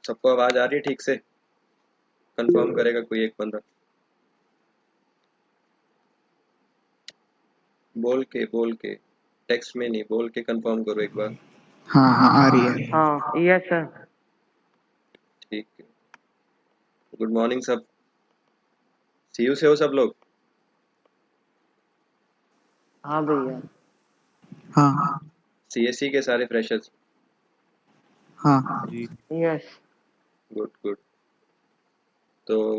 सबको आवाज आ रही है ठीक से? कंफर्म करेगा कोई एक बंदा? बोल के, टेक्स्ट में नहीं, बोल के कंफर्म करो एक बार। हाँ हाँ आ रही है। हाँ यस सर। ठीक है। गुड मॉर्निंग सब। सीयू से हो सब लोग? हाँ भैया। हाँ सीएससी के सारे फ्रेशर्स? हाँ जी यस। Good good. तो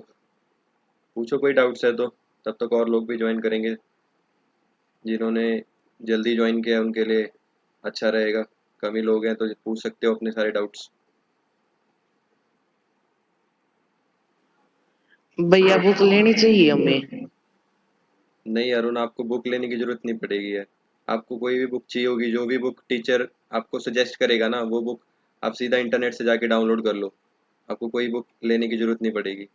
पूछो कोई डाउट्स है तो, तब तक और लोग भी ज्वाइन करेंगे। जिन्होंने जल्दी ज्वाइन किया उनके लिए अच्छा रहेगा। कम ही लोग हैं तो पूछ सकते हो अपने सारे डाउट्स। भैया बुक लेनी चाहिए हमें? नहीं अरुण, आपको बुक लेने की जरूरत नहीं पड़ेगी है। आपको कोई भी बुक चाहिए होगी, जो भी बुक टीचर आपको सजेस्ट करेगा ना, वो बुक आप सीधा इंटरनेट से जाके डाउनलोड कर लो। आपको कोई बुक लेने की जरूरत नहीं पड़ेगी।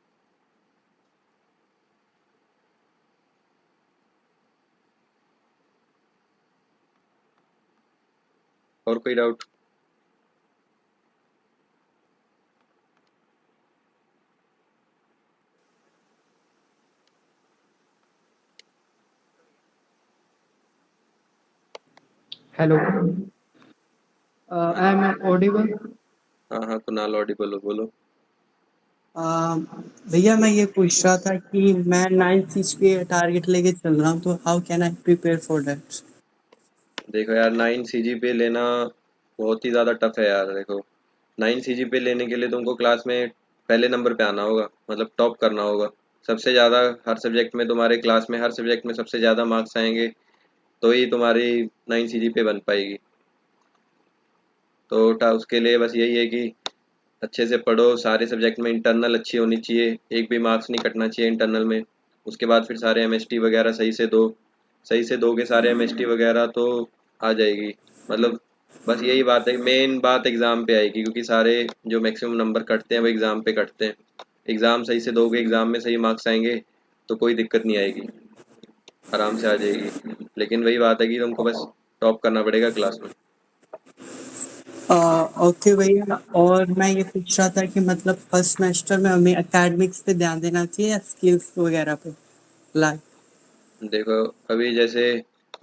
और कोई doubt? Hello, I am audible. हाँ हाँ, कुणाल ऑडिबल हो, बोलो। भैया मैं ये पूछ रहा था कि मैं 9th पे टारगेट लेके चल रहा हूँ, तो how can I prepare for that? देखो यार, 9 CGPA लेना बहुत ही ज़्यादा टफ है यार। देखो, 9 CGPA लेने के लिए तुमको क्लास में पहले नंबर पे आना होगा, मतलब टॉप करना होगा। सबसे ज़्यादा हर सब्जेक्ट में तुम्हारे क्लास में, हर सब्जेक्ट में सबसे ज़्यादा मार्क्स आएंगे तो ही तुम्हारी 9 CGPA बन पाएगी। तो उसके लिए बस यही है कि अच्छे से पढ़ो, सारे सब्जेक्ट में इंटरनल अच्छी होनी चाहिए, एक भी मार्क्स नहीं कटना चाहिए इंटरनल में। उसके बाद फिर सारे एमएसटी वगैरह सही से दो। सही से दोगे सारे एमएसटी वगैरह तो आ जाएगी। मतलब बस यही बात है, मेन बात एग्ज़ाम पे आएगी, क्योंकि सारे जो मैक्सिमम नंबर कटते हैं वो एग्ज़ाम पे कटते हैं। एग्ज़ाम सही से दोगे, एग्ज़ाम में सही मार्क्स आएंगे तो कोई दिक्कत नहीं आएगी, आराम से आ जाएगी। लेकिन वही बात है कि तुमको बस टॉप करना पड़ेगा क्लास में। ओके भैया, और मैं ये पूछ रहा था कि मतलब फर्स्ट सेमेस्टर में हमें एकेडमिक्स पे ध्यान देना चाहिए या स्किल्स वगैरह पे? लाइक देखो, अभी जैसे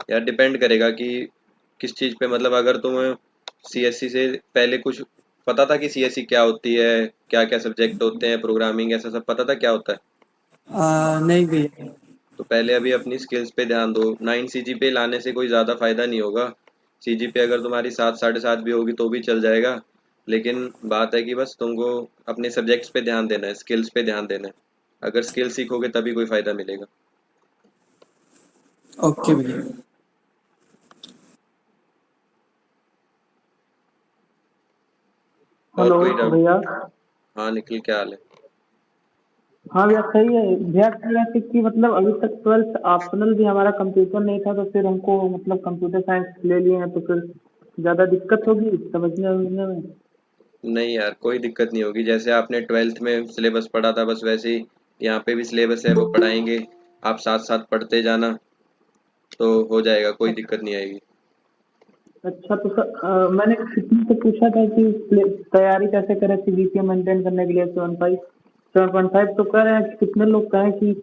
यार डिपेंड करेगा कि किस चीज़ पे, मतलब अगर तुम सीएससी से पहले कुछ पता था कि सीएससी क्या होती है, क्या क्या सब्जेक्ट होते हैं, प्रोग्रामिंग ऐसा सब पता था क्या होता है, नहीं भैया। तो पहले अभी अपनी स्किल्स पे ध्यान दो। 9 सीजीपीए लाने से कोई ज़्यादा फायदा नहीं होगा। सीजीपीए अगर तुम्हारी 7 7.5 भी होगी तो भी चल जाएगा। लेकिन बात है कि बस तुमको अपने सब्जेक्ट्स पे ध्यान देना है, स्किल्स पे ध्यान देना है। अगर स्किल सीखोगे तभी कोई फायदा मिलेगा। ओके भैया। और हेलो कोई डाउट? भैया। हाँ निखिल, क्या हाल है? हाँ भैया सही है भैया। क्या है कि मतलब अभी तक 12th ऑप्शनल भी हमारा कंप्यूटर नहीं था, तो फिर हमको मतलब कंप्यूटर साइंस ले लिए हैं, तो फिर ज़्यादा दिक्कत होगी समझने में। नहीं यार, कोई दिक्कत नहीं होगी। जैसे आपने 12th में सिलेबस पढ़ा था बस वैसे ही यहाँ पे भी सिलेबस है, वो पढ़ाएंगे। आप साथ साथ पढ़ते जाना तो हो जाएगा, कोई दिक्कत नहीं आएगी। अच्छा तो सर मैंने किसी से पूछा था कि तैयारी कैसे करें सीजीपीए मेंटेन करने के लिए 7.5 तो कह रहे हैं कि कितने लोग कहें कि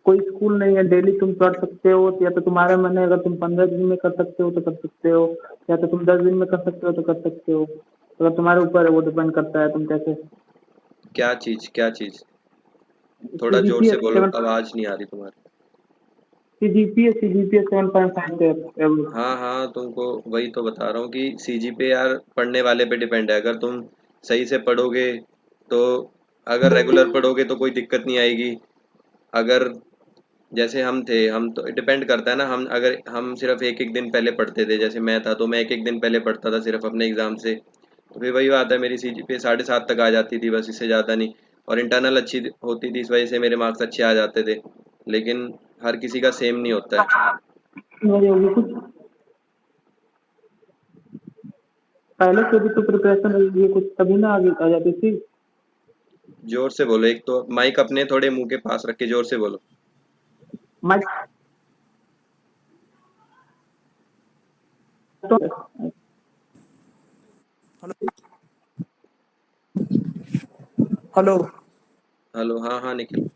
कोई स्कूल नहीं है, डेली तुम पढ़ सकते हो, या तो तुम्हारे मन है, अगर तुम 15 दिन में कर सकते हो तो कर सकते हो, या तो तुम 10 दिन में कर सकते हो तो कर सकते हो। अगर तुम्हारे ऊपर है, वो डिपेंड करता है तुम कैसे। क्या चीज़, क्या चीज़? थोड़ा जोर सीजीपीए से बोलो, 7 आवाज़ नहीं आ रही तुम्हारी। सीजीपीए 7.5 के एवरेज। हाँ हाँ, तुमको वही तो बता रहा हूँ कि सीजीपीए यार पढ़ने वाले पे डिपेंड है। अगर तुम सही से पढ़ोगे तो, अगर रेगुलर पढ़ोगे तो कोई दिक्कत नहीं आएगी। अगर जैसे हम थे, हम तो डिपेंड करता है ना, हम अगर हम सिर्फ एक एक दिन पहले पढ़ते थे, जैसे मैं था तो मैं एक एक दिन पहले पढ़ता था सिर्फ अपने एग्ज़ाम से, तो फिर वही बात है, मेरी सीजीपीए 7.5 तक आ जाती थी बस, इससे ज़्यादा नहीं। और इंटरनल अच्छी होती थी, इस वजह से मेरे मार्क्स अच्छे आ जाते थे। लेकिन हर किसी का सेम नहीं होता है। वही होगी कुछ पहले से भी तो प्रिपरेशन हुई है कुछ, तभी ना आगे आ जाती थी। जोर से बोलो, एक तो माइक अपने थोड़े मुंह के पास रख के जोर से बोलो। मैं तो हेलो। हेलो, हाँ हाँ निखिल।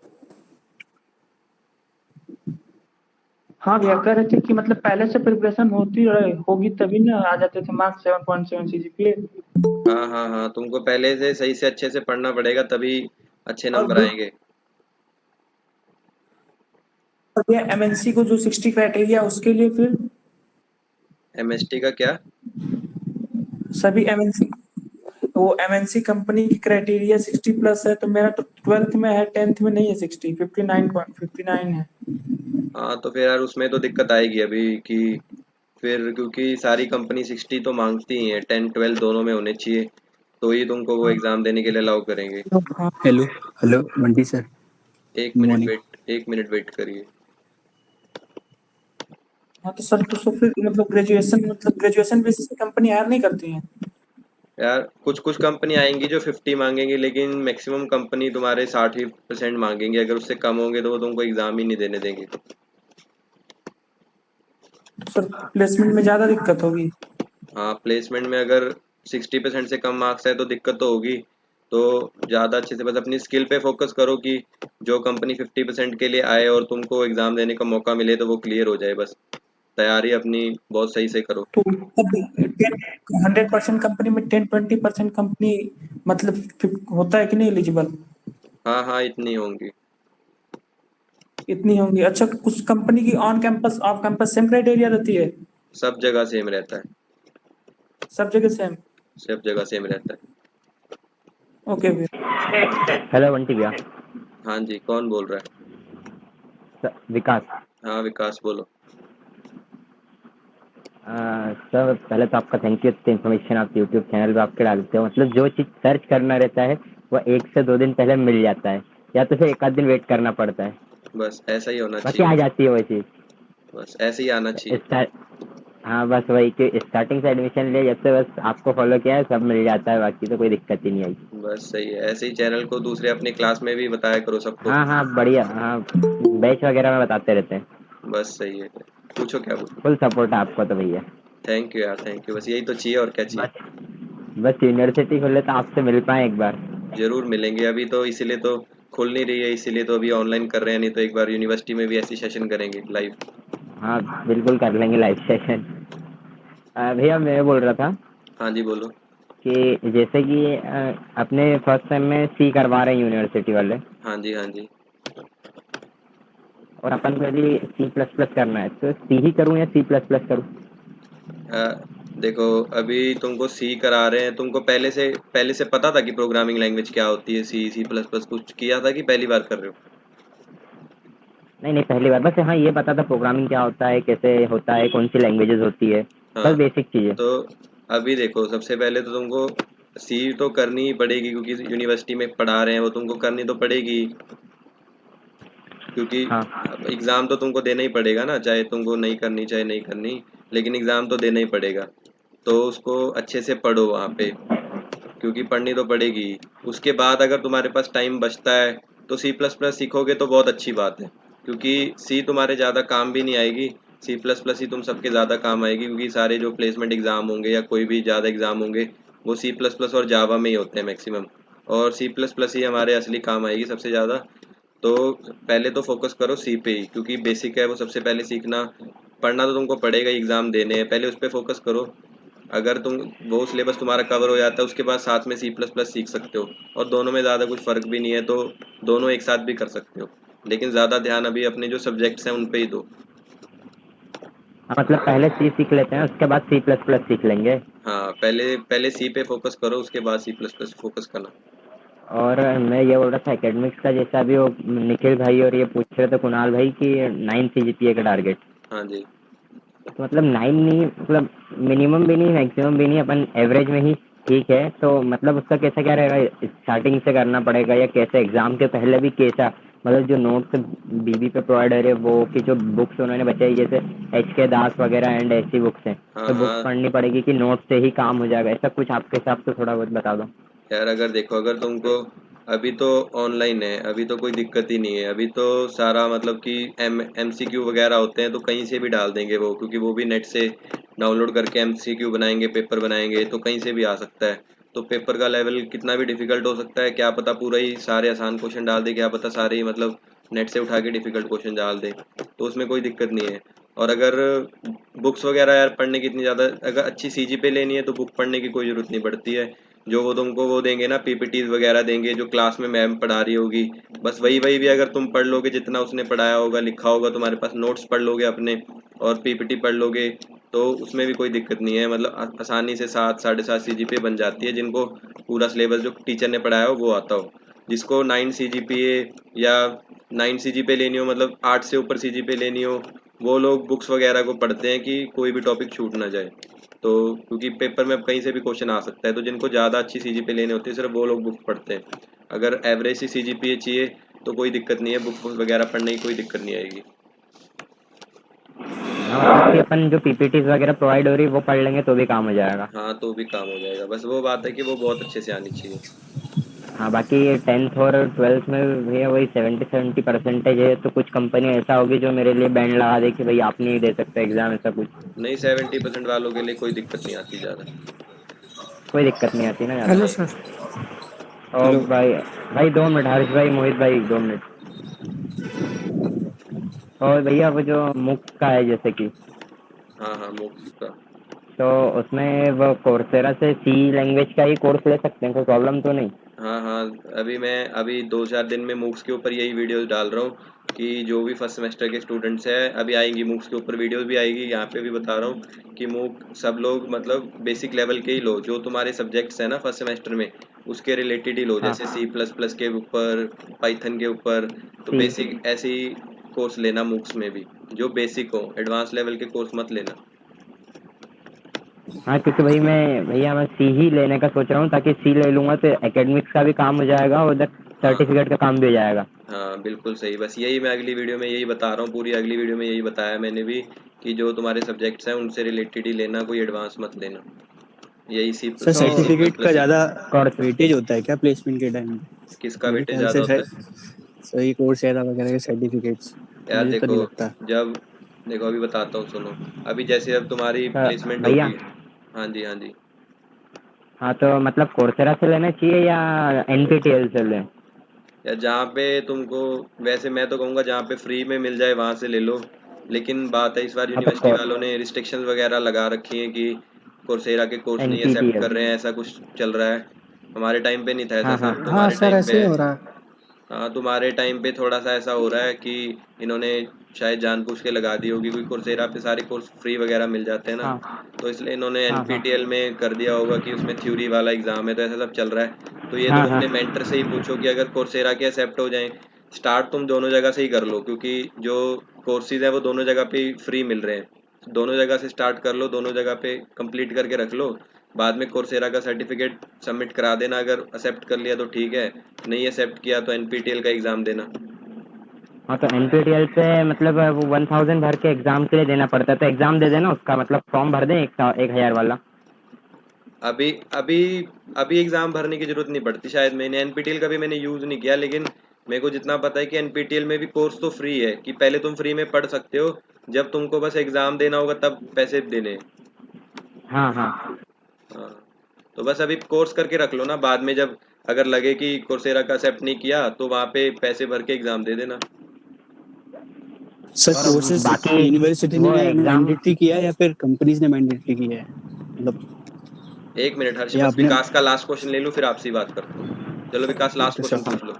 हाँ भैया, कह रहे थे कि मतलब पहले से प्रिपरेशन होती रहे होगी तभी ना आ जाते थे मार्क्स 7.7 सीजीपीए। हाँ हाँ हाँ, तुमको पहले से सही से अच्छे से पढ़ना पड़ेगा, तभी अच्छे और नंबर आएंगे। भैया एमएनसी को जो 60 क्राइटेरिया उसके लिए फिर एमएसटी का क्या? सभी एमएनसी, वो एमएनसी कंपनी की क्राइटेरिया 60 प्लस है, तो मेरा तो 12th में है, 10th में नहीं है 60, 59.59 है। हाँ तो फिर यार उसमें तो दिक्कत आएगी अभी कि फिर, क्योंकि सारी कंपनी 60 तो मांगती ही है, 10 12 दोनों में होने चाहिए, तो ही तुमको वो एग्ज़ाम देने के लिए अलाउ करेंगे। हाँ। Hello hello Bunty sir. एक गुड मिनट मॉर्निंग। वेट, एक मिनट वेट करिए। हाँ तो सर, तो फिर मतलब ग्रेजुएशन बेसिस पे कंपनी हायर नहीं करती है। यार कुछ कुछ कंपनी आएंगी जो 50 मांगेंगी, लेकिन मैक्सिमम कंपनी तुम्हारे 60% मांगेंगे, अगर उससे कम होंगे तो वो तुमको एग्ज़ाम ही नहीं देने देंगे। तो सर प्लेसमेंट में ज्यादा दिक्कत होगी। हाँ, प्लेसमेंट में अगर 60% से कम मार्क्स है तो दिक्कत तो होगी। तो ज़्यादा अच्छे से बस अपनी स्किल पे फोकस करो कि जो कंपनी 50% के लिए आए और तुमको एग्ज़ाम देने का मौका मिले तो वो क्लियर हो जाए, बस तैयारी अपनी बहुत सही से करो। तो तब 100% कंपनी में 10-20% कंपनी मतलब होता है कि नहीं एलिजिबल। हाँ हाँ, इतनी होंगी। इतनी होंगी। अच्छा, कुछ कंपनी की on campus off campus same criteria रहती है। सब जगह सेम रहता है। सब जगह सेम। सब जगह सेम रहता है। ओके भैया। हेलो बंटी भैया। हाँ जी, कौन बोल रहा है? विकास। हाँ विकास बोलो। सर पहले तो आपका थैंक यू, इतनी इन्फॉर्मेशन आप यूट्यूब चैनल पे आपके डालते हो, मतलब जो चीज़ सर्च करना रहता है वो 1 से 2 दिन पहले मिल जाता है, या तो फिर 1 आध दिन वेट करना पड़ता है, बस ऐसा ही होना बाकी चाहिए आ बस। जाती है वो चीज़। बस ऐसे ही आना चाहिए। स्टार्ट हाँ बस वही कि स्टार्टिंग से एडमिशन ले, जब से बस आपको फॉलो किया है सब मिल जाता है, बाकी तो कोई दिक्कत ही नहीं आई। बस सही है, ऐसे ही चैनल को दूसरे अपनी क्लास में भी बताया करो सबको। हाँ हाँ बढ़िया, हाँ बैच वगैरह में बताते रहते हैं। बस सही है। पूछो क्या पूछो। फुल सपोर्ट है आपको तो भैया। थैंक यू यार, थैंक यू, बस यही तो चाहिए, और क्या चाहिए। बस बस यूनिवर्सिटी खुले तो आपसे मिल पाए एक बार। जरूर मिलेंगे, अभी तो इसीलिए तो खुल नहीं रही है, इसीलिए तो अभी ऑनलाइन कर रहे हैं, नहीं तो एक बार यूनिवर्सिटी में भी ऐसी सेशन करेंगे लाइव। हाँ बिल्कुल कर लेंगे लाइव सेशन। भैया मैं ये बोल रहा था हाँ जी बोलो। कि जैसे कि अपने फर्स्ट सेम में सी करवा रहे हैं यूनिवर्सिटी वाले, हाँ जी हाँ जी। और अपन को यदि C++ करना है तो सी ही करूँ या C++ करूँ? देखो, अभी तुमको सी करा रहे हैं, तुमको पहले से पता था कि प्रोग्रामिंग लैंग्वेज क्या होती है, सी सी प्लस प्लस कुछ किया था कि पहली बार कर रहे हो? नहीं नहीं, पहली बार, बस हाँ ये पता था प्रोग्रामिंग क्या होता है, कैसे होता है, कौन सी लैंग्वेजेस होती है, हाँ बस बेसिक चीज़ें। तो अभी देखो, सबसे पहले तो तुमको सी तो करनी ही पड़ेगी, क्योंकि यूनिवर्सिटी में पढ़ा रहे हैं वो, तुमको करनी तो पड़ेगी, क्योंकि हाँ एग्ज़ाम तो तुमको देना ही पड़ेगा ना, चाहे तुमको नहीं करनी चाहे नहीं करनी, लेकिन एग्ज़ाम तो देना ही पड़ेगा। तो उसको अच्छे से पढ़ो वहाँ पे, क्योंकि पढ़नी तो पड़ेगी। उसके बाद अगर तुम्हारे पास टाइम बचता है तो सी प्लस प्लस सीखोगे तो बहुत अच्छी बात है, क्योंकि सी तुम्हारे ज़्यादा काम भी नहीं आएगी, सी प्लस प्लस ही तुम सबके ज़्यादा काम आएगी, क्योंकि सारे जो प्लेसमेंट एग्ज़ाम होंगे या कोई भी ज़्यादा एग्ज़ाम होंगे वो सी प्लस प्लस और जावा में ही होते हैं मैक्सिमम, और सी प्लस प्लस ही हमारे असली काम आएगी सबसे ज़्यादा। तो पहले तो फोकस करो सी पे ही, क्योंकि बेसिक है वो सबसे पहले सीखना। पढ़ना तो तुमको पड़ेगा, एग्ज़ाम देने हैं, पहले उस पर फोकस करो। अगर तुम वो सिलेबस तुम्हारा कवर हो जाता है, उसके बाद साथ में सी प्लस प्लस सीख सकते हो, और दोनों में ज़्यादा कुछ फ़र्क भी नहीं है, तो दोनों एक साथ भी कर सकते हो, लेकिन ज़्यादा ध्यान अभी अपने जो सब्जेक्ट्स हैं उन पे ही दो। हाँ, मतलब पहले सी सीख लेते हैं उसके बाद C++ सीख लेंगे। हाँ, पहले पहले सी पे फोकस करो, उसके बाद सी प्लस प्लस फोकस करना। और मैं ये बोल रहा था एकेडमिक्स का, जैसा अभी वो निखिल भाई और ये पूछ रहे थे कुणाल भाई कि 9 CGPA का टारगेट, हाँ जी। तो मतलब 9 नहीं, मतलब मिनिमम भी नहीं मैक्सिमम भी नहीं, अपन एवरेज में ही ठीक है, तो मतलब उसका कैसा क्या रहेगा, स्टार्टिंग से करना पड़ेगा या कैसे, एग्जाम के पहले भी कैसा, मतलब जो नोट्स बीबी पे प्रोवाइडर है वो की जो बुक्स उन्होंने बचाई जैसे HK दास वगैरह एंड ऐसी बुक्स हैं, हाँ तो बुक्स हाँ। पढ़नी पड़ेगी कि नोट से ही काम हो जाएगा, ऐसा कुछ आपके हिसाब से थोड़ा बहुत बता दो। यार अगर देखो, अगर तुमको अभी तो ऑनलाइन है, अभी तो कोई दिक्कत ही नहीं है, अभी तो सारा मतलब कि MCQ वगैरह होते हैं तो कहीं से भी डाल देंगे वो, क्योंकि वो भी नेट से डाउनलोड करके MCQ बनाएंगे, पेपर बनाएंगे, तो कहीं से भी आ सकता है। तो पेपर का लेवल कितना भी डिफिकल्ट हो सकता है, क्या पता पूरा ही सारे आसान क्वेश्चन डाल दे, क्या पता सारे ही मतलब नेट से उठा के डिफिकल्ट क्वेश्चन डाल दे, तो उसमें कोई दिक्कत नहीं है। और अगर बुक्स वगैरह यार पढ़ने की इतनी ज़्यादा अगर अच्छी सीजीपीए लेनी है तो बुक पढ़ने की कोई ज़रूरत नहीं पड़ती है। जो वो तुमको वो देंगे ना, पीपीटीज वगैरह देंगे जो क्लास में मैम पढ़ा रही होगी, बस वही वही भी अगर तुम पढ़ लोगे, जितना उसने पढ़ाया होगा लिखा होगा तुम्हारे पास, नोट्स पढ़ लोगे अपने और पीपीटी पढ़ लोगे, तो उसमें भी कोई दिक्कत नहीं है। मतलब आसानी से 7 7.5 सीजीपीए बन जाती है, जिनको पूरा सिलेबस जो टीचर ने पढ़ाया हो वो आता हो। जिसको 9 सीजीपीए या 9 सीजीपीए लेनी हो, मतलब 8 से ऊपर सीजीपीए लेनी हो, वो लोग बुक्स वगैरह को पढ़ते हैं कि कोई भी टॉपिक छूट ना जाए। तो क्योंकि पेपर में अब कहीं से भी क्वेश्चन आ सकता है, तो जिनको ज़्यादा अच्छी सीजीपीए लेनी होती है सिर्फ वो लोग बुक्स पढ़ते हैं। अगर एवरेज सी सीजीपीए चाहिए तो कोई दिक्कत नहीं है, बुक वगैरह पढ़ने की कोई दिक्कत नहीं आएगी। हाँ, बाकी अपन जो पीपीटीज वगैरह प्रोवाइड हो रही है वो पढ़ लेंगे तो भी काम हो जाएगा। हाँ तो भी काम हो जाएगा, बस वो बात है कि वो बहुत अच्छे से आनी चाहिए। हाँ, बाकी 10th और 12th में भैया वही 70% है, तो कुछ कंपनी ऐसा होगी जो मेरे लिए बैंड लगा दे कि भाई आप नहीं दे सकते एग्जाम, ऐसा कुछ? नहीं, 70% वालों के लिए कोई दिक्कत नहीं आती ज़्यादा। कोई दिक्कत नहीं आती ना यार? Hello sir. और हेलो। भाई भाई 2 मिनट, हर्ष भाई, मोहित भाई 2 मिनट। और भैया वो जो मुक्स का है जैसे कि, हाँ हाँ, मूक्स का। तो उसमें वो कोर्सेरा से सी लैंग्वेज का ही कोर्स ले सकते हैं, कोई प्रॉब्लम तो नहीं? हाँ हाँ, अभी 2-4 दिन में मूक्स के ऊपर यही वीडियोस डाल रहा हूँ कि जो भी फर्स्ट सेमेस्टर के स्टूडेंट्स हैं अभी आएंगी मूक्स के ऊपर वीडियोस भी आएगी। यहाँ पे भी बता रहा हूँ कि मूक सब लोग मतलब बेसिक लेवल के ही लो, जो तुम्हारे सब्जेक्ट्स हैं ना फर्स्ट सेमेस्टर में उसके रिलेटेड ही लो, हाँ, जैसे C++ के ऊपर, पाइथन के ऊपर, तो सी। बेसिक ऐसे ही कोर्स लेना मूक्स में भी, जो बेसिक हो, एडवांस लेवल के कोर्स मत लेना। हाँ, क्योंकि भैया मैं सी ही लेने का सोच रहा हूँ, ताकि सी ले लूंगा तो एकेडमिक्स का भी काम हो जाएगा और उधर हाँ सर्टिफिकेट का काम भी हो जाएगा। हाँ, बिल्कुल सही। बस यही मैं अगली वीडियो में यही बता रहा हूँ, पूरी अगली वीडियो में यही बताया मैंने भी कि जो तुम्हारे सब्जेक्ट्स हैं उनसे रिलेटेड ही लेना, कोई एडवांस मत लेना। यही सी सर यही C++ सर्टिफिकेट का ज़्यादा कोर्स वेटेज होता है क्या प्लेसमेंट के टाइम पे? किसका मेरे वेटेज ख्याल ज़्यादा से होता शायद है? सही कोर्स ज़्यादा वगैरह के सर्टिफिकेट्स, यार मुझे तो देखो, नहीं लगता। जब देखो अभी बताता हूँ, सुनो। अभी जैसे अब तुम्हारी प्लेसमेंट भैया, होगी। हाँ जी, हाँ जी। हाँ तो मतलब कोर्सेरा से लेना चाहिए या एनपीटीईएल से लें? या जहाँ पे तुमको, वैसे मैं तो कहूँगा जहाँ पे फ्री में मिल जाए वहाँ से ले लो, लेकिन बात है इस बार हाँ तो यूनिवर्सिटी वालों ने रिस्ट्रिक्शंस वगैरह लगा रखी हैं कि कोर्सेरा के कोर्स नहीं एक्सेप्ट एनपीटीईएल। कर रहे हैं, ऐसा कुछ चल रहा है। हमारे टाइम पे नहीं था ऐसा हाँ हाँ सब, हाँ तुम्हारे सर, टाइम ऐसे पे। ही हो रहा है। हाँ, तुम्हारे टाइम पे थोड़ा सा ऐसा हो रहा है कि इन्होंने शायद जानबूझ के लगा दी होगी, क्योंकि कोर्सेरा पे सारे कोर्स फ्री वगैरह मिल जाते हैं ना, हाँ तो इसलिए इन्होंने हाँ हाँ एनपीटीएल में कर दिया होगा कि उसमें थ्योरी वाला एग्जाम है, तो ऐसा सब चल रहा है। तो ये तुम हाँ हाँ अपने मेंटर से ही पूछो कि अगर कोर्सेरा के एक्सेप्ट हो जाएं, स्टार्ट तुम दोनों जगह से ही कर लो, क्योंकि जो कोर्सेज हैं वो दोनों जगह पे फ्री मिल रहे हैं। दोनों जगह से स्टार्ट कर लो, दोनों जगह पे कंप्लीट करके रख लो, बाद में कोर्सेरा का सर्टिफिकेट सबमिट करा देना। अगर एक्सेप्ट कर लिया तो ठीक है, नहीं एक्सेप्ट किया तो एनपीटीएल का एग्ज़ाम देना। हाँ, तो एनपीटीईएल से मतलब वो 1000 भर के एग्जाम के लिए देना पड़ता है, तो एग्जाम दे देना उसका, मतलब फॉर्म भर दें 1000 वाला। अभी अभी अभी एग्ज़ाम भरने की ज़रूरत नहीं पड़ती शायद, मैंने एनपीटीएल का भी मैंने यूज़ नहीं किया, लेकिन मेरे को जितना पता है कि एनपीटीएल में भी कोर्स तो फ्री है, कि पहले तुम फ्री में पढ़ सकते हो, जब तुमको बस एग्ज़ाम देना होगा तब पैसे देने हैं। हाँ हाँ हाँ, तो बस अभी कोर्स करके रख लो ना, बाद में जब अगर लगे कि कोर्सेरा का एक्सेप्ट नहीं किया तो वहाँ पे पैसे भर के एग्ज़ाम दे देना। सर और कोर्सेज बाकी यूनिवर्सिटी वो ने एग्जाम, मैंडेटरी किया है या फिर कंपनीज ने मैंडेटरी किया है, मतलब? एक मिनट हर्ष, या बस आपने? विकास का लास्ट क्वेश्चन ले लूँ फिर आपसे ही बात करता हूँ। चलो विकास, लास्ट ओके क्वेश्चन सर। पूछ लो।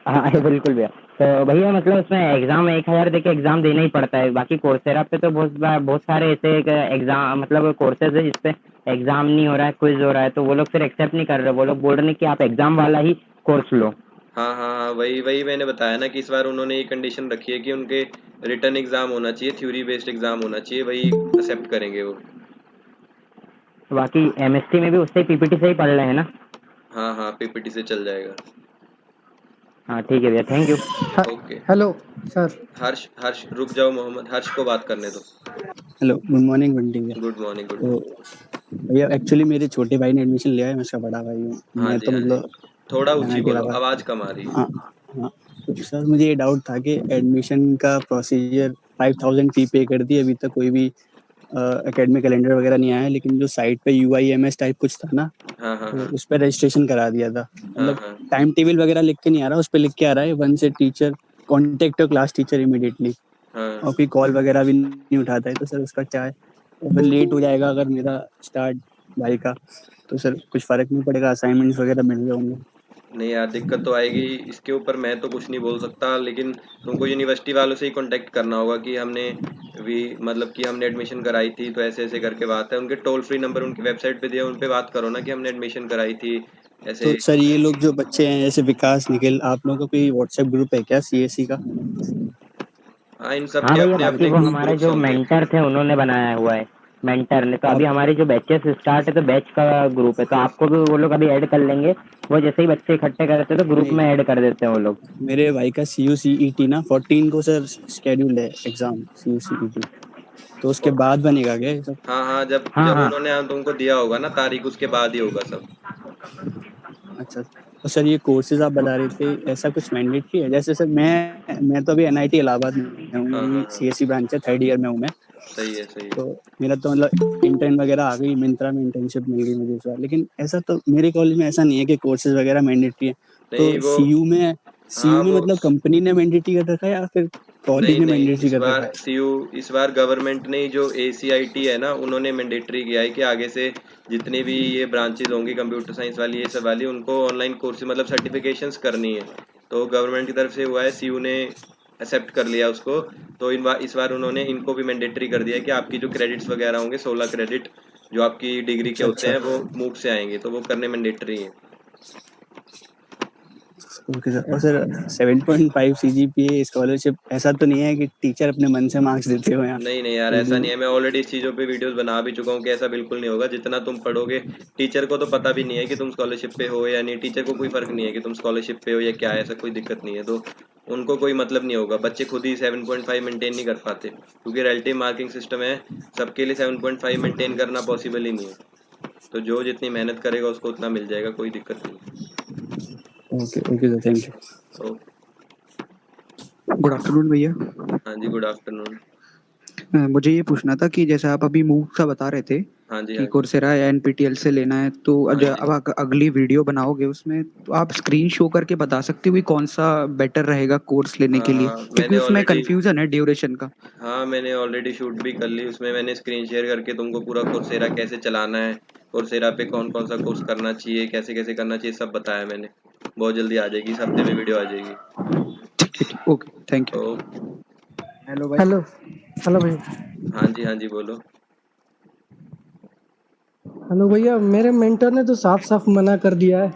हाँ बिल्कुल भैया। तो भैया मतलब उसमें एग्जाम 1000 दे के एग्जाम देना ही पड़ता है, बाकी कोर्सेरा पे तो बहुत सारे ऐसे एग्जाम मतलब कोर्सेज है जिसपे एग्जाम नहीं हो रहा है, क्विज हो रहा है, तो वो लोग फिर एक्सेप्ट नहीं कर रहे, वो लोग बोल रहे हैं कि आप एग्जाम वाला ही कोर्स लो। हाँ हाँ हाँ, वही वही मैंने बताया ना कि इस बार उन्होंने ये कंडीशन रखी है कि उनके रिटर्न एग्जाम होना चाहिए, थ्योरी बेस्ड एग्जाम होना चाहिए, वही एक्सेप्ट करेंगे वो। तो बाकी एमएसटी में भी उससे पीपीटी से ही पढ़ रहे हैं ना? हाँ हाँ, पीपीटी से चल जाएगा। हाँ ठीक है भैया, thank you. Okay. Hello sir. Harsh Harsh रुक जाओ, मोहम्मद, हर्ष को बात करने दो। हेलो, गुड मॉर्निंग बंटी भैया। गुड मॉर्निंग, गुड तो मॉर्निंग। भैया एक्चुअली मेरे छोटे भाई ने एडमिशन लिया है, मैं उसका बड़ा भाई हूँ। हाँ मैं जी, तो हाँ जी, मतलब थोड़ा ऊंची एनआईटी बोलो, इलाहाबाद। आवाज़ कम आ रही है। हाँ हाँ। तो सर मुझे ये डाउट था कि एडमिशन का प्रोसीजर 5000 फी पे कर दी, अभी तक कोई भी एकेडमिक कैलेंडर वगैरह नहीं आया, लेकिन जो साइट पे UIMS टाइप कुछ था ना, हाँ हाँ तो हाँ उस पर रजिस्ट्रेशन करा दिया था। हाँ मतलब हाँ टाइम टेबल वगैरह लिख के नहीं आ रहा, उस पर लिख के आ रहा है वन से teacher contact your class teacher immediately, हाँ। और कोई कॉल वगैरह भी नहीं उठाता है। तो सर उसका क्या है, अगर लेट हो जाएगा अगर मेरा स्टार्ट भाई का, तो सर कुछ फर्क नहीं पड़ेगा, असाइनमेंट्स वगैरह मिल गए होंगे। नहीं यार, दिक्कत तो आएगी। इसके ऊपर मैं तो कुछ नहीं बोल सकता, लेकिन तुमको यूनिवर्सिटी वालों से ही कांटेक्ट करना होगा कि हमने भी मतलब कि हमने एडमिशन कराई थी, तो ऐसे ऐसे करके बात है। उनके टोल फ्री नंबर उनकी वेबसाइट पे दिया, उन पे बात करो ना कि हमने एडमिशन कराई थी तो ऐसे। सर ये लोग जो बच्चे हैं जैसे विकास, निखिल, आप लोगों का कोई व्हाट्सएप ग्रुप है क्या CSC का? हाँ, इन सब हाँ के भैया, अपने बाकी अपने वो हमारे ग्रुप्स जो होंगे। मेंटर थे उन्होंने बनाया हुआ है, मेंटर ने। तो अभी आप हमारी जो बैचेस स्टार्ट है तो बैच का ग्रुप है, तो आपको भी वो लोग अभी ऐड कर लेंगे। वो जैसे ही बच्चे इकट्ठे करते हैं तो ग्रुप नहीं, में ऐड कर देते हैं वो लोग। मेरे भाई का CUCET ना 14 को सर शेड्यूल्ड है एग्जाम CUCET, तो उसके बाद बनेगा क्या ये सब? हाँ हाँ, जब हाँ जब हाँ। उन्होंने तुमको दिया होगा ना तारीख, उसके बाद ही होगा सब। अच्छा, तो सर ये कोर्सेज आप बता रहे थे, ऐसा कुछ मैंडेटरी है? जैसे सर मैं तो अभी NIT इलाहाबाद में हूँ, हाँ मेरी हाँ हाँ, CSC ब्रांच है, 3rd ईयर में हूँ मैं। सही है सही है। तो मेरा तो मतलब इंटर्न वगैरह आ गई, मिंत्रा में इंटर्नशिप मिल गई मुझे इस बार। लेकिन ऐसा तो मेरे कॉलेज में ऐसा नहीं है कि कोर्सेज वगैरह मैंडेटरी है। तो नहीं वो, हाँ CU में वो, मतलब कंपनी ने मैंडेटरी कर रखा है या फिर कॉलेज नहीं ने नहीं, मैंडेटरी इस कर रखा बार है? इस बार गवर्नमेंट ने जो ACIT है ना, उन्होंने मैंडेटरी किया है कि आगे से जितनी भी ये ब्रांचेज होंगी कंप्यूटर साइंस वाली, ये सब वाली, उनको ऑनलाइन कोर्स मतलब सर्टिफिकेशंस करनी है। तो गवर्नमेंट की तरफ से हुआ है, CU ने एक्सेप्ट कर लिया उसको। तो इस बार उन्होंने इनको भी मैंडेटरी कर दिया है कि आपकी जो क्रेडिट्स वगैरह होंगे, 16 क्रेडिट जो आपकी डिग्री के अच्छा होते अच्छा। हैं, वो मूक से आएंगे, तो वो करने मैंडेटरी है। Okay sir. और सर 7.5 CGPA स्कॉलरशिप, ऐसा तो नहीं है कि टीचर अपने मन से मार्क्स देते हो यहाँ नहीं नहीं यार, ऐसा पीडी नहीं में? है। मैं ऑलरेडी इस चीज़ों पे वीडियोस बना भी चुका हूँ कि ऐसा बिल्कुल नहीं होगा। जितना तुम पढ़ोगे, टीचर को तो पता भी नहीं है कि तुम स्कॉलरशिप पे हो या नहीं। टीचर को कोई फर्क नहीं है कि तुम स्कॉलरशिप पे हो या क्या है, ऐसा कोई दिक्कत नहीं है। तो उनको कोई मतलब नहीं होगा। बच्चे खुद ही 7.5 मेंटेन नहीं कर पाते, क्योंकि रिलेटिव मार्किंग सिस्टम है। सबके लिए 7.5 मेंटेन करना पॉसिबल ही नहीं है। तो जो जितनी मेहनत करेगा उसको उतना मिल जाएगा, कोई दिक्कत नहीं। Okay okay sir, thank you. तो गुड आफ्टरनून भैया। हाँ जी, गुड आफ्टरनून। मुझे ये पूछना था कि जैसे आप अभी मूव का बता रहे थे हाँ जी कि हाँ जी कोर्सेरा या एनपीटीएल से लेना है, तो हाँ जी। अब अगली वीडियो बनाओगे उसमें तो आप स्क्रीन शो करके बता सकते हो कि कौन सा बेटर रहेगा कोर्स लेने के लिए, हाँ क्योंकि मैंने उसमें ऑलरेडी कंफ्यूजन है ड्यूरेशन का। हाँ मैंने ऑलरेडी शूट भी कर ली। उसमें मैंने स्क्रीन शेयर करके तुमको पूरा कोर्सेरा कैसे चलाना है, कोर्सेरा पे कौन कौन सा कोर्स करना चाहिए, कैसे कैसे करना चाहिए, सब बताया मैंने। बहुत जल्दी आ जाएगी, इस हफ्ते में वीडियो आ जाएगी। ठीक है, ठीक, ओके, थैंक तो यू। हेलो भाई। हेलो। हेलो भैया। हाँ जी बोलो। हेलो भैया, मेरे मेंटर ने तो साफ साफ मना कर दिया है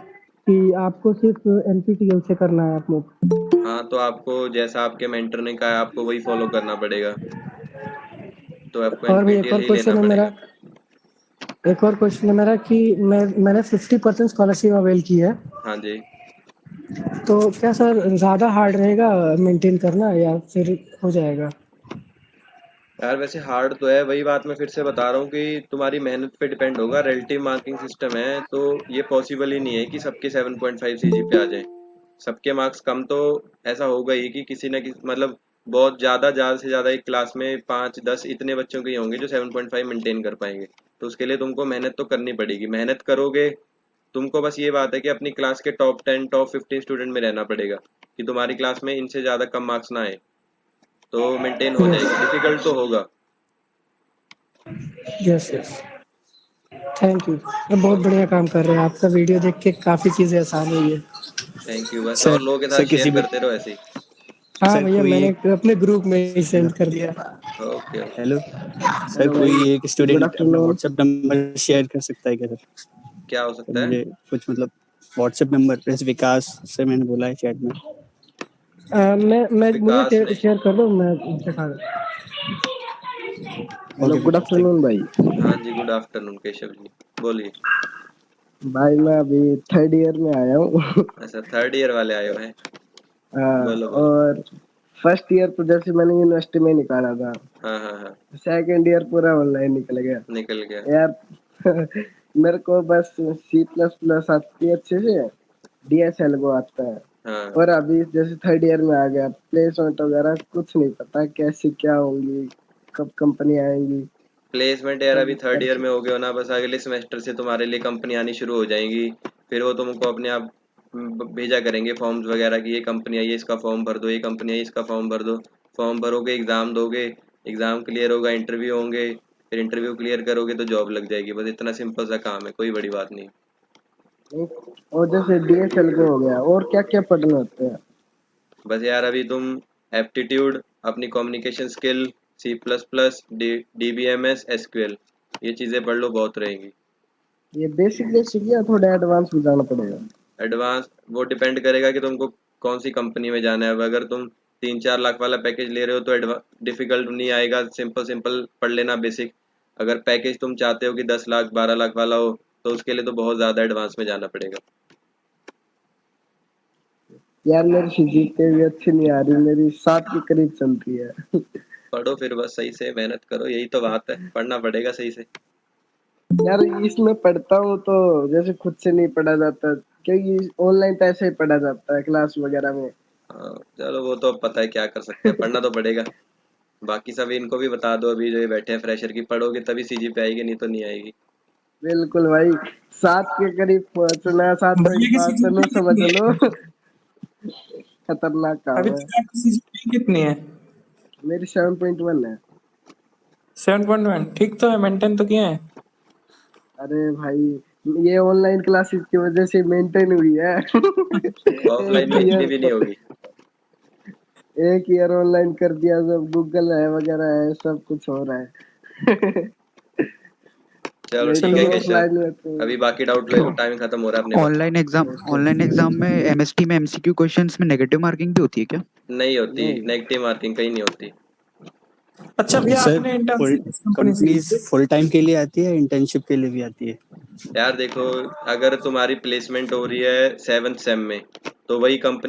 कि आपको सिर्फ एनपीटीएल से करना है आप लोग। हाँ, तो आपको जैसा आपके मेंटर ने कहा है, आपको वही फॉलो करना पड़ेगा। तो आपको और भी एक एनपीटीएल और ही लेना क्वेश्चन है मेरा। पड़ेगा। कि मैंने 50% स्कॉलरशिप अवेल की है, हाँ जी। तो क्या सर ज़्यादा हार्ड रहेगा मेंटेन करना या फिर हो जाएगा? यार वैसे हार्ड तो है, वही बात मैं फिर से बता रहा हूँ कि तुम्हारी मेहनत पे डिपेंड होगा। रिलेटिव मार्किंग सिस्टम है, तो ये पॉसिबल ही नहीं है कि सबके 7.5 CGPA आ जाए। सबके मार्क्स कम तो ऐसा होगा ही कि किसी ना किसी मतलब बहुत ज़्यादा से ज़्यादा एक क्लास में 5-10 इतने बच्चों के ही होंगे जो 7.5 मेंटेन कर पाएंगे। तो उसके लिए तुमको मेहनत तो करनी पड़ेगी। मेहनत करोगे, तुमको बस ये बात है कि अपनी क्लास के टॉप 10 टॉप 15 स्टूडेंट में रहना पड़ेगा, कि तुम्हारी क्लास में इनसे ज़्यादा कम मार्क्स ना आए। तो मेंटेन हो यस। जाएगी, डिफिकल्ट तो होगा। Yes yes. थैंक यू, आप बहुत बढ़िया काम कर रहे हैं। आपका वीडियो देख के काफ़ी चीज़ें आसान हुई है। Thank you. बस और सर लोगों के साथ सर शेयर किसी भी करते रहो ऐसे ही। हाँ सर भैया, कोई मैंने एक अपने ग्रुप में ही हेलो सेंड कर दिया। Okay okay. Hello sir, hello भाई। कोई एक गुड स्टूडेंट अपना आफ्टरनून। व्हाट्सएप नंबर शेयर कर सकता है क्या सर? क्या हो तो सकता है? मुझे कुछ मतलब व्हाट्सएप नंबर, जैसे विकास से मैंने बोला है चैट में। मैं विकास मुझे नहीं। शेयर कर दो, मैं दिखा। हेलो ओके गुड विकास, थैंक आफ्टरनून भाई। हाँ जी, गुड आफ्टरनून केशव जी, बोलिए। भाई मैं अभी 3rd ईयर में आया हूँ। अच्छा, 3rd ईयर वाले आए हुए हैं। हाँ, बोलो बोलो। और फर्स्ट ईयर तो जैसे मैंने यूनिवर्सिटी में निकाला था, हाँ हाँ हाँ, 2nd ईयर पूरा ऑनलाइन निकल गया निकल गया। यार। मेरे को बस C++ आती है अच्छे से, DSL को आता है, हाँ और अभी जैसे 3rd ईयर में आ गया, प्लेसमेंट वगैरह कुछ नहीं पता कैसी क्या होंगी, कब कंपनी आएंगी। प्लेसमेंट यार अभी थर्ड ईयर में हो गए हो ना, बस अगले सेमेस्टर से तुम्हारे लिए कंपनी आनी शुरू हो जाएंगी। फिर वो तुमको अपने आप भेजा करेंगे फॉर्म्स वगैरह की, ये कंपनी आई है इसका फॉर्म भर दो, ये कंपनी आई इसका फॉर्म भर दो। फॉर्म भरोगे, एग्ज़ाम दोगे, एग्ज़ाम क्लियर होगा, इंटरव्यू होंगे, फिर इंटरव्यू क्लियर करोगे तो जॉब लग जाएगी। बस इतना सिंपल सा काम है, कोई बड़ी बात नहीं। और जैसे DSL को हो गया, और क्या क्या पढ़ना होता है? बस यार अभी तुम एप्टीट्यूड, अपनी communication skill, C++, DBMS, SQL, ये चीज़ें पढ़ लो, बहुत रहेंगी। ये बेसिक बेसिक या थोड़ा एडवांस भी जाना पड़ेगा? एडवांस वो डिपेंड करेगा कि तुमको कौन सी कंपनी में जाना है। अब अगर तुम 3-4 लाख वाला पैकेज ले रहे हो तो डिफिकल्ट नहीं आएगा, सिंपल सिंपल पढ़ लेना बेसिक। अगर पैकेज तुम चाहते हो कि 10 लाख 12 लाख वाला हो तो उसके लिए तो बहुत ज़्यादा एडवांस में जाना पड़ेगा। यार मेरी फिजिक्स भी अच्छी नहीं आ रही, मेरी 7 के करीब चलती है। पढ़ो फिर, बस सही से मेहनत करो, यही तो बात है, पढ़ना पड़ेगा सही से। यार इसमें पढ़ता हूँ तो जैसे खुद से नहीं पढ़ा जाता, क्योंकि ऑनलाइन तो ऐसे ही पढ़ा जाता है क्लास वगैरह में। हाँ चलो, वो तो अब पता है क्या कर सकते हैं, पढ़ना तो पड़ेगा। बाकी सब इनको भी बता दो, अभी जो ये बैठे हैं फ्रेशर की, पढ़ोगे तभी CGPA आएगी, नहीं तो नहीं आएगी। बिल्कुल भाई, 7 के करीब पहुंचना, 7.5 तो नो समझ लो। खतरनाक काम अभी है। तक आपकी CGPA कितनी है? मेरी 7.1 है। 7.1 ठीक तो है, मेंटेन तो किया है। अरे भाई ये ऑनलाइन क्लासेस की वजह से मेंटेन हुई है। ऑफलाइन में इतनी भी नहीं होगी। एक ईयर ऑनलाइन कर दिया, सब गूगल है वगैरह है, सब कुछ हो रहा है। चलो नहीं ठीक तो है केशव, ऑफलाइन में तो अभी बाकी डाउट ले लो, टाइम खत्म हो रहा है अपने पास। ऑनलाइन एग्जाम में MST में MCQ क्वेश्चंस में नेगेटिव मार्किंग भी होती है क्या? नहीं होती, नहीं। नेगेटिव मार्किंग कहीं नहीं होती। अच्छा भैया, सर आपने इंटर्नशिप किस कंपनी से कंपनी की थी? फुल टाइम के लिए आती है, इंटर्नशिप के लिए भी आती है? यार देखो, अगर तुम्हारी प्लेसमेंट हो रही है 7th सेम में तो वही कंपनी